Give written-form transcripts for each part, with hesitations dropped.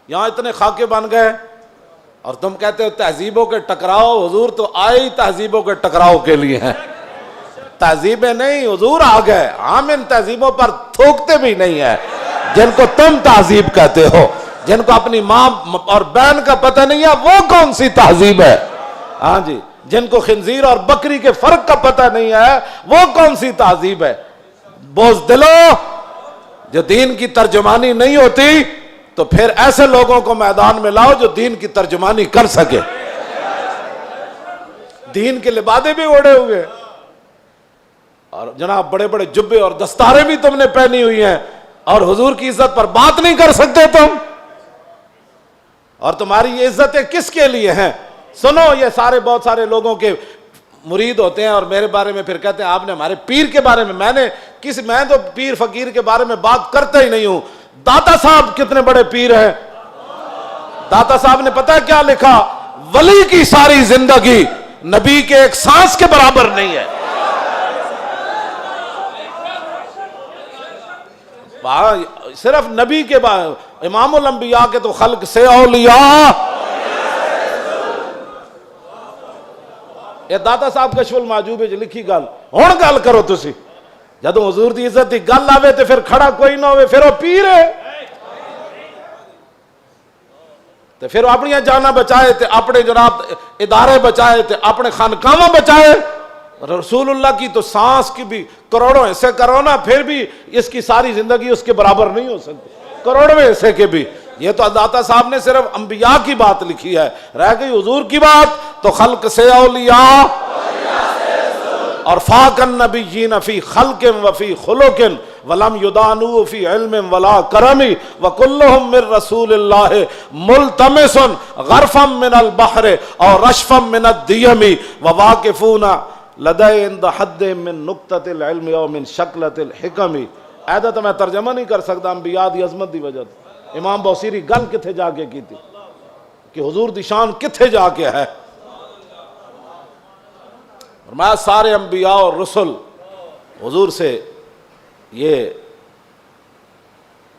یہاں اتنے خاکے بن گئے اور تم کہتے ہو تہذیبوں کے ٹکراؤ. حضور تو آئے ہی تہذیبوں کے ٹکراؤ کے لیے ہیں. تہذیبیں نہیں، حضور آ گئے. ہم ان تہذیبوں پر تھوکتے بھی نہیں ہیں جن کو تم تہذیب کہتے ہو. جن کو اپنی ماں اور بہن کا پتہ نہیں ہے وہ کون سی تہذیب ہے؟ ہاں جی. جن کو خنزیر اور بکری کے فرق کا پتہ نہیں ہے وہ کون سی تہذیب ہے؟ بزدلو، جو دین کی ترجمانی نہیں ہوتی تو پھر ایسے لوگوں کو میدان میں لاؤ جو دین کی ترجمانی کر سکے. دین کے لبادے بھی اوڑے ہوئے اور جناب بڑے بڑے جبے اور دستاریں بھی تم نے پہنی ہوئی ہیں اور حضور کی عزت پر بات نہیں کر سکتے تم. اور تمہاری یہ عزتیں کس کے لیے ہیں؟ سنو، یہ سارے بہت سارے لوگوں کے مرید ہوتے ہیں اور میرے بارے میں پھر کہتے ہیں آپ نے ہمارے پیر کے بارے میں. میں تو پیر فقیر کے بارے میں بات کرتا ہی نہیں ہوں. داتا صاحب کتنے بڑے پیر ہیں. داتا صاحب نے پتہ کیا لکھا؟ ولی کی ساری زندگی نبی کے ایک سانس کے برابر نہیں ہے. صرف نبی کے امام الانبیاء کے تو خلق سے اولیاء. یہ داتا صاحب کشف المحجوب لکھی گل. ہن گل کرو تسی. جدوں حضور دی عزت دی گل آوے تے پھر کھڑا کوئی نہ ہوئے پھر وہ پیر ہے. تے پھر اپنی جاناں بچائے تے اپنے جناب ادارے بچائے تے اپنے خانقاہاں بچائے. رسول اللہ کی تو سانس کی بھی کروڑوں حصے کرو نا پھر بھی اس کی ساری زندگی اس کے برابر نہیں ہو سکتی. کروڑویں حصے کے بھی. یہ تو داتا صاحب نے صرف انبیاء کی بات لکھی ہے. رہ گئی حضور کی بات تو خلق سے اولیاء اور فاق النبیین فی خلق وفی خلق ولم یدانو فی علم ولا کرم وکلہم من رسول اللہ ملتمس غرفا من البحر اور رشفا من الدیم وواقفون لدے عند حد من نقطۃ العلم او من شکلۃ الحکم. ایدہ تو میں ترجمہ نہیں کر سکتا انبیاء دی عظمت دی وجہ. امام بوصیری گل کتھے جا کے کی تھی کہ حضور دی شان کتھے جا کے ہے. فرمایا سارے انبیاء اور رسل حضور سے یہ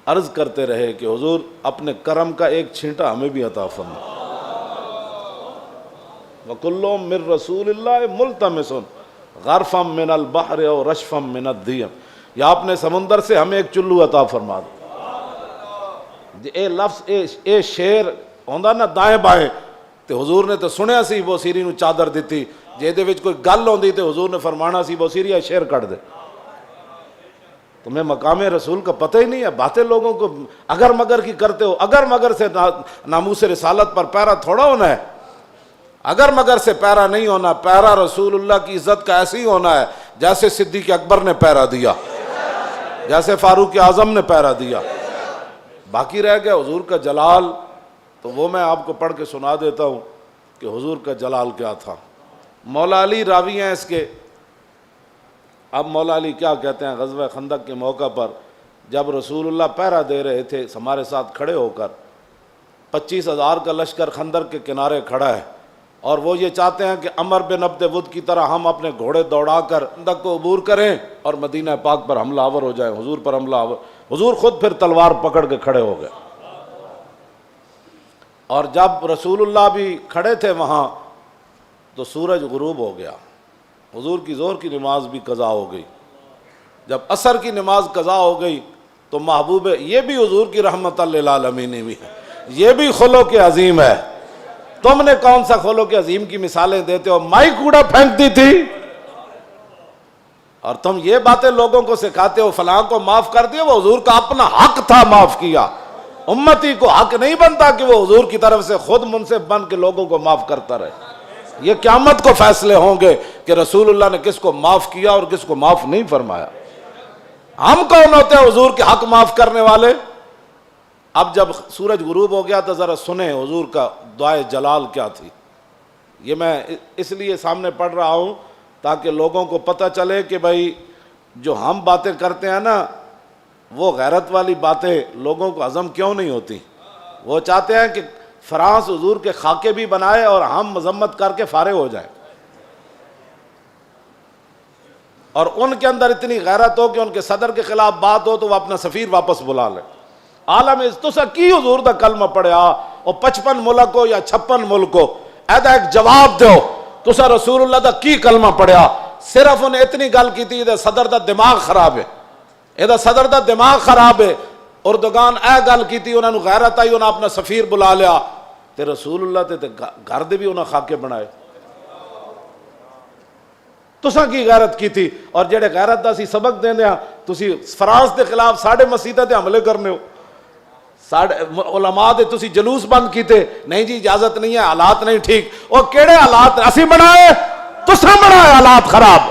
عرض کرتے رہے کہ حضور اپنے کرم کا ایک چھینٹا ہمیں بھی عطا فرما. وَكُلُّهُم مِّن رَّسُولِ اللَّهِ مُلْتَمِسٌ غَرْفًا مِّنَ الْبَحْرِ أَوْ رَشْفًا مِّنَ الدِّيَمِ. یا اپنے سمندر سے ہمیں ایک چلو عطا فرما دو. اے لفظ اے شیر ہوندا نا دائیں بائیں تے حضور نے تو سنیا سی بوسیری نو چادر دیتی. جے دے وچ کوئی گل ہوندی تے حضور نے فرمانا سی بوسیری اے شیر کٹ دے. تمہیں مقام رسول کا پتہ ہی نہیں ہے. باتیں لوگوں کو اگر مگر کی کرتے ہو. اگر مگر سے ناموس رسالت پر پیرا تھوڑا ہونا ہے. اگر مگر سے پیرا نہیں ہونا. پیرا رسول اللہ کی عزت کا ایسے ہی ہونا ہے جیسے صدیق اکبر نے پیرا دیا, جیسے فاروق اعظم نے پیرا دیا. باقی رہ گیا حضور کا جلال, تو وہ میں آپ کو پڑھ کے سنا دیتا ہوں کہ حضور کا جلال کیا تھا. مولا علی راوی ہیں اس کے. اب مولا علی کیا کہتے ہیں, غزوہ خندق کے موقع پر جب رسول اللہ پہرا دے رہے تھے ہمارے ساتھ کھڑے ہو کر, 25,000 کا لشکر خندق کے کنارے کھڑا ہے اور وہ یہ چاہتے ہیں کہ عمر بن عبد ود کی طرح ہم اپنے گھوڑے دوڑا کر خندق کو عبور کریں اور مدینہ پاک پر حملہ آور ہو جائیں, حضور پر حملہ آور. حضور خود پھر تلوار پکڑ کے کھڑے ہو گئے. اور جب رسول اللہ بھی کھڑے تھے وہاں تو سورج غروب ہو گیا. حضور کی ظہر کی نماز بھی قضا ہو گئی. جب عصر کی نماز قضا ہو گئی تو محبوب, یہ بھی حضور کی رحمت للعالمین بھی ہے, یہ بھی خلق عظیم ہے. تم نے کون سا خلق عظیم کی مثالیں دیتے ہو؟ مائی کوڑا پھینکتی تھی اور تم یہ باتیں لوگوں کو سکھاتے ہو فلاں کو معاف کر دیا. وہ حضور کا اپنا حق تھا معاف کیا. امتی کو حق نہیں بنتا کہ وہ حضور کی طرف سے خود منصف بن کے لوگوں کو معاف کرتا رہے. یہ قیامت کو فیصلے ہوں گے کہ رسول اللہ نے کس کو معاف کیا اور کس کو معاف نہیں فرمایا. ہم کون ہوتے ہیں حضور کے حق معاف کرنے والے؟ اب جب سورج غروب ہو گیا تو ذرا سنیں حضور کا دعائے جلال کیا تھی. یہ میں اس لیے سامنے پڑھ رہا ہوں تاکہ لوگوں کو پتہ چلے کہ بھائی جو ہم باتیں کرتے ہیں نا وہ غیرت والی باتیں لوگوں کو ہضم کیوں نہیں ہوتی. وہ چاہتے ہیں کہ فرانس حضور کے خاکے بھی بنائے اور ہم مذمت کر کے فارغ ہو جائیں, اور ان کے اندر اتنی غیرت ہو کہ ان کے صدر کے خلاف بات ہو تو وہ اپنا سفیر واپس بلا لے. عالم تسا کی حضور دا کلمہ پڑھیا او 55 ملک ہو یا 56 ملک ہو، ایدا ایک جواب دیو تسا رسول اللہ دا کی کلمہ پڑھیا؟ صرف انہیں اتنی گل کی تھی صدر دا دماغ خراب ہے، یہ صدر دا دماغ خراب ہے۔ اردگان اے گل کی تھی، انہوں نے غیرت آئی، انہوں نے اپنا سفیر بلا لیا تے رسول اللہ تے گھر دے بھی انہوں نے خاکے بنائے۔ تساں کی غیرت کی تھی؟ اور جڑے غیرت دا سی سبق دیں دیا تسی فرانس دے خلاف ساڑھے مسیطہ دے حملے کرنے ہو، علماء دے تسی جلوس بند کیتے، نہیں جی اجازت نہیں ہے، حالات نہیں ٹھیک۔ اور کیڑے حالات اسی بنائے؟ تساں بنائے حالات خراب،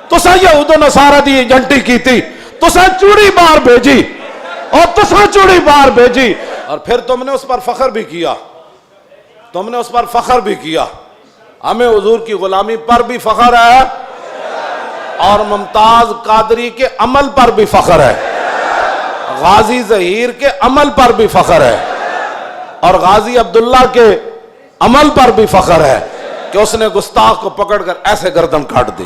تساں یہود و نصارہ دی ایجنٹی کی تھی، تساں چوڑی بار بھیجی اور تساں چوڑی بار بھیجی، اور پھر تم نے اس پر فخر بھی کیا، تم نے اس پر فخر بھی کیا۔ ہمیں حضور کی غلامی پر بھی فخر ہے اور ممتاز قادری کے عمل پر بھی فخر ہے، غازی ظہیر کے عمل پر بھی فخر ہے، اور غازی عبداللہ کے عمل پر بھی فخر ہے کہ اس نے گستاخ کو پکڑ کر ایسے گردن کاٹ دی،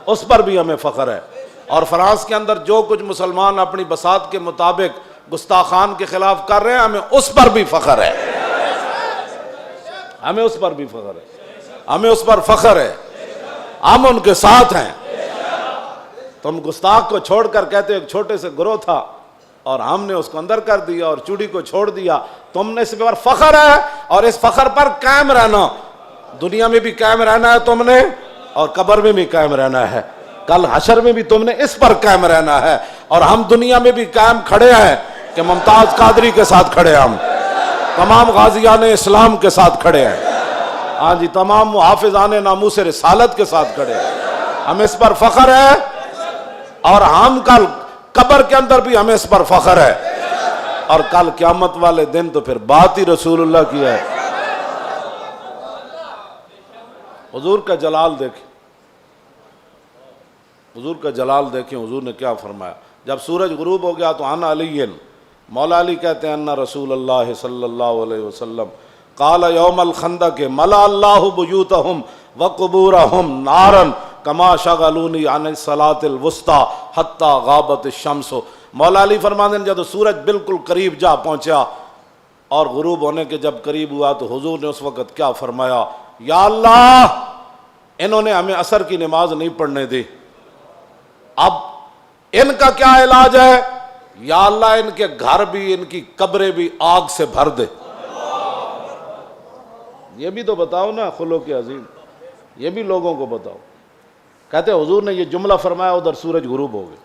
اس پر بھی ہمیں فخر ہے۔ اور فرانس کے اندر جو کچھ مسلمان اپنی بساط کے مطابق گستاخان کے خلاف کر رہے ہیں، ہمیں اس پر بھی فخر ہے، ہمیں اس پر بھی فخر ہے، ہمیں اس پر فخر ہے، ہم ان کے ساتھ ہیں۔ تم گستاخ کو چھوڑ کر کہتے ایک چھوٹے سے گروہ تھا اور ہم نے اس کو اندر کر دیا اور چوڑی کو چھوڑ دیا، تم نے اس پر فخر ہے اور اس فخر پر قائم رہنا، دنیا میں بھی قائم رہنا ہے تم نے اور قبر میں بھی قائم رہنا ہے، کل حشر میں بھی تم نے اس پر قائم رہنا ہے۔ اور ہم دنیا میں بھی قائم کھڑے ہیں کہ ممتاز قادری کے ساتھ کھڑے ہیں، ہم تمام غازیان اسلام کے ساتھ کھڑے ہیں، ہاں جی تمام محافظان ناموس رسالت کے ساتھ کھڑے ہیں، ہمیں اس پر فخر ہے، اور ہم کل قبر کے اندر بھی ہمیں اس پر فخر ہے، اور کل قیامت والے دن تو پھر بات ہی رسول اللہ کی ہے۔ حضور کا جلال دیکھیں، حضور کا جلال دیکھیں، حضور نے کیا فرمایا جب سورج غروب ہو گیا تو عن علی، مولا علی کہتے ہیں ان رسول اللہ صلی اللہ علیہ وسلم قال یوم الخندق ملا اللہ بیوتہم وقبورہم نارا کما شغلونی عن الصلاۃ الوسطی حتی غابت الشمس۔ مولا علی فرماتے ہیں جب سورج بالکل قریب جا پہنچا اور غروب ہونے کے جب قریب ہوا تو حضور نے اس وقت کیا فرمایا؟ یا اللہ انہوں نے ہمیں عصر کی نماز نہیں پڑھنے دی، اب ان کا کیا علاج ہے؟ یا اللہ ان کے گھر بھی ان کی قبریں بھی آگ سے بھر دے۔ یہ بھی تو بتاؤ نا خلق عظیم، یہ بھی لوگوں کو بتاؤ۔ کہتے حضور نے یہ جملہ فرمایا ادھر سورج غروب ہو گئے،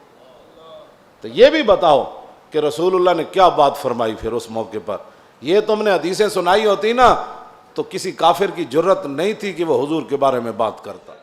تو یہ بھی بتاؤ کہ رسول اللہ نے کیا بات فرمائی پھر اس موقع پر۔ یہ تم نے حدیثیں سنائی ہوتی نا تو کسی کافر کی جرت نہیں تھی کہ وہ حضور کے بارے میں بات کرتا۔